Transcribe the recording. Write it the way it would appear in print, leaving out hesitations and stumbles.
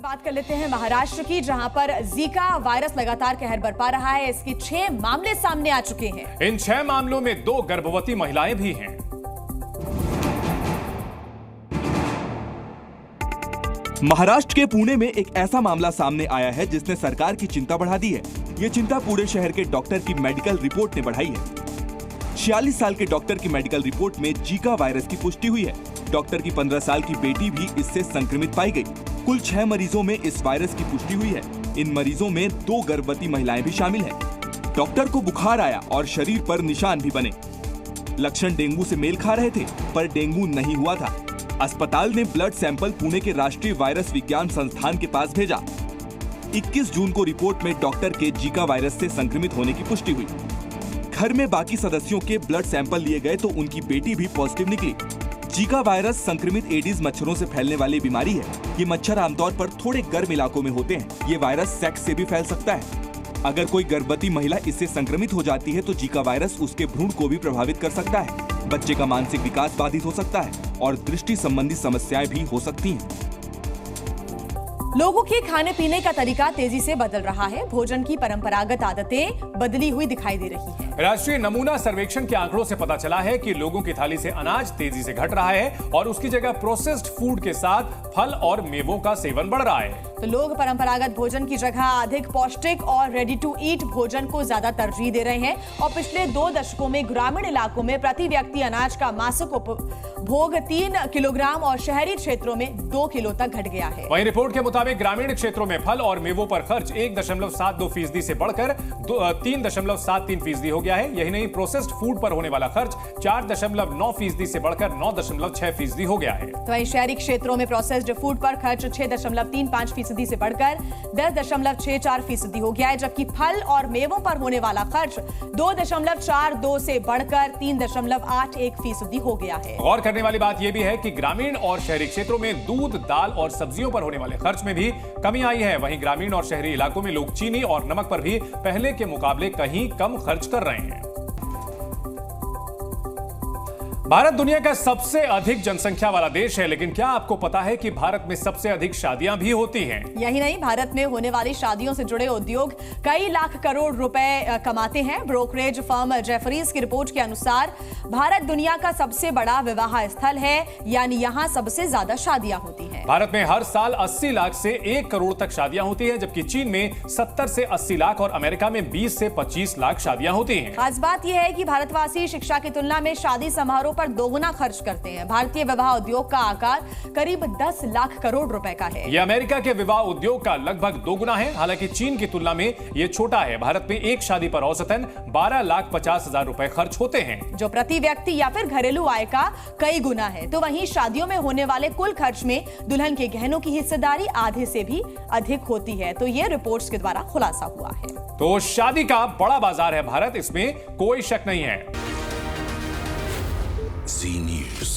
बात कर लेते हैं महाराष्ट्र की, जहां पर जीका वायरस लगातार कहर बरपा रहा है। इसके 6 मामले सामने आ चुके हैं। इन 6 मामलों में 2 गर्भवती महिलाएं भी हैं। महाराष्ट्र के पुणे में एक ऐसा मामला सामने आया है जिसने सरकार की चिंता बढ़ा दी है। ये चिंता पूरे शहर के डॉक्टर की मेडिकल रिपोर्ट ने बढ़ाई है। 46 साल के डॉक्टर की मेडिकल रिपोर्ट में जीका वायरस की पुष्टि हुई है। डॉक्टर की 15 साल की बेटी भी इससे संक्रमित पाई गई। कुल 6 मरीजों में इस वायरस की पुष्टि हुई है। इन मरीजों में 2 गर्भवती महिलाएं भी शामिल हैं। डॉक्टर को बुखार आया और शरीर पर निशान भी बने। लक्षण डेंगू से मेल खा रहे थे, पर डेंगू नहीं हुआ था। अस्पताल ने ब्लड सैंपल पुणे के राष्ट्रीय वायरस विज्ञान संस्थान के पास भेजा। 21 जून को रिपोर्ट में डॉक्टर के जीका वायरस से संक्रमित होने की पुष्टि हुई। घर में बाकी सदस्यों के ब्लड सैंपल लिए गए तो उनकी बेटी भी पॉजिटिव निकली। जीका वायरस संक्रमित एडीज मच्छरों से फैलने वाली बीमारी है। ये मच्छर आमतौर पर थोड़े गर्म इलाकों में होते हैं। ये वायरस सेक्स से भी फैल सकता है। अगर कोई गर्भवती महिला इससे संक्रमित हो जाती है तो जीका वायरस उसके भ्रूण को भी प्रभावित कर सकता है। बच्चे का मानसिक विकास बाधित हो सकता है और दृष्टि संबंधी समस्याएं भी हो सकती हैं। लोगों के खाने पीने का तरीका तेजी से बदल रहा है। भोजन की परंपरागत आदतें बदली हुई दिखाई दे रही है। राष्ट्रीय नमूना सर्वेक्षण के आंकड़ों से पता चला है कि लोगों की थाली से अनाज तेजी से घट रहा है और उसकी जगह प्रोसेस्ड फूड के साथ फल और मेवों का सेवन बढ़ रहा है। तो लोग परंपरागत भोजन की जगह अधिक पौष्टिक और रेडी टू ईट भोजन को ज्यादा तरजीह दे रहे हैं। और पिछले 2 दशकों में ग्रामीण इलाकों में प्रति व्यक्ति अनाज का मासिक उपभोग 3 किलोग्राम और शहरी क्षेत्रों में 2 किलो तक घट गया है। वहीं रिपोर्ट के मुताबिक ग्रामीण क्षेत्रों में फल और मेवों पर खर्च 1.72% से बढ़कर 3.73% हो गया है। यही नहीं, प्रोसेस्ड फूड पर होने वाला खर्च 4.9% से बढ़कर 9.6% हो गया है। तो वहीं शहरी क्षेत्रों में प्रोसेस्ड फूड पर खर्च 6.35% से बढ़कर 10.64% हो गया है, जबकि फल और मेवों पर होने वाला खर्च 2.42 से बढ़कर 3.81% हो गया है। गौर करने वाली बात यह भी है कि ग्रामीण और शहरी क्षेत्रों में दूध, दाल और सब्जियों पर होने वाले खर्च में भी कमी आई है। वहीं ग्रामीण और शहरी इलाकों में लोग चीनी और नमक पर भी पहले के मुकाबले कहीं कम खर्च कर रहे हैं। भारत दुनिया का सबसे अधिक जनसंख्या वाला देश है, लेकिन क्या आपको पता है कि भारत में सबसे अधिक शादियां भी होती हैं? यही नहीं, भारत में होने वाली शादियों से जुड़े उद्योग कई लाख करोड़ रुपए कमाते हैं। ब्रोकरेज फर्म जेफरीज की रिपोर्ट के अनुसार भारत दुनिया का सबसे बड़ा विवाह स्थल है, यानी यहाँ सबसे ज्यादा शादियां होती हैं। भारत में हर साल 80 लाख से 1 करोड़ तक शादियां होती हैं, जबकि चीन में 70 से 80 लाख और अमेरिका में 20 से 25 लाख शादियां होती हैं। खास बात यह है कि भारतवासी शिक्षा की तुलना में शादी समारोह पर दोगुना खर्च करते हैं। भारतीय विवाह उद्योग का आकार करीब 10 लाख करोड़ रुपए का है। यह अमेरिका के विवाह उद्योग का लगभग दोगुना है। हालांकि चीन की तुलना में यह छोटा है। भारत में एक शादी पर औसतन 12,50,000 रुपए खर्च होते हैं, जो प्रति व्यक्ति या फिर घरेलू आय का कई गुना है। तो वहीं शादियों में होने वाले कुल खर्च में दुल्हन के गहनों की हिस्सेदारी आधे से भी अधिक होती है। तो यह रिपोर्ट्स के द्वारा खुलासा हुआ है। तो शादी का बड़ा बाजार है भारत, इसमें कोई शक नहीं है। Z News.